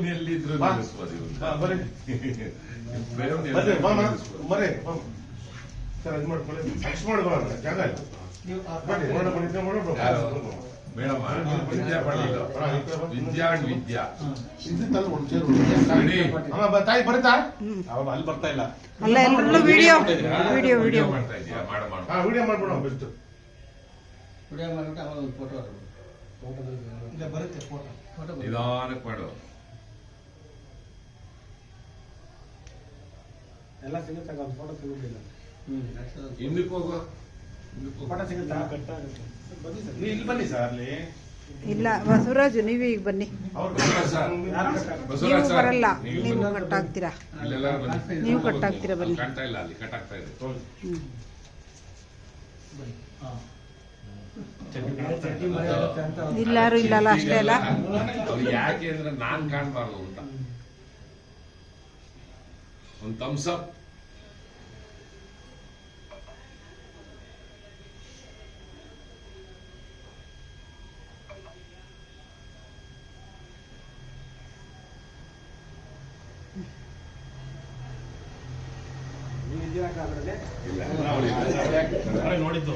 ಎಲ್ಲಿ ಇದ್ರು ನಿಲ್ಲಿಸ್ಬೋದು ಮೇಡಮ್ ವಿದ್ಯಾ ಪಡೀಲ ವಿದ್ಯಾ ವಿದ್ಯಾ ತಾಯಿ ಬರುತ್ತಾ ಅಲ್ಲಿ ಬರ್ತಾ ಇಲ್ಲ ಅಲ್ಲ ಎಲ್ಲರೂ ವಿಡಿಯೋ ವಿಡಿಯೋ ವಿಡಿಯೋ ಮಾಡ್ತಾ ಇದೀಯಾ ವಿಡಿಯೋ ಮಾಡ್ಬಿಡೋಣ ಬೆಸ್ಟ್ ವಿಡಿಯೋ ಮಾಡ್ಬಿಟ್ಟು ಆಮೇಲೆ ಒಂದು ಫೋಟೋ ಇಲ್ಲ ಬರುತ್ತೆ ಫೋಟೋ ನಿಧಾನಕ್ಕೆ ಮಾಡು ಎಲ್ಲ ಸಿಗುತ್ತೆ ಒಂದು ಫೋಟೋ ಸಿಗುತ್ತಿಲ್ಲ ಹಿಂದಕ್ಕೆ ಹೋಗು ಫೋಟೋ ಸಿಗುತ್ತಾ ನೀವು ಇಲ್ಲಿ ಬನ್ನಿ ಸರ್ ಅಲ್ಲಿ ಇಲ್ಲ ಬಸವರಾಜು ನೀವೇ ಈಗ ಬನ್ನಿ ನೀವು ಬರಲ್ಲ ನೀವು ಕಟ್ಟಾಗ್ತೀರಾ ನೀವು ಕಟ್ಟಾಗ್ತೀರಾ ಬನ್ನಿ ಕಾಣ್ತಾ ಇಲ್ಲ ಅಲ್ಲಿ ಕಟ್ ಆಗ್ತಾ ಇದೆ ಇಲ್ಲಾರು ಇಲ್ಲಲ್ಲ ಅಷ್ಟೇ ಅಲ್ಲ ಯಾಕೆ ಅಂದ್ರೆ ನಾನ್ ಕಾಣ್ಬಾರ್ದು ಅಂತ ಒಂದು ಥಮ್ಸ್ ಅಪ್ ನೀವು ಇದೀರಾ ಕಾಲದಲ್ಲಿ ಇಲ್ಲ ನೋಡಿದ್ದು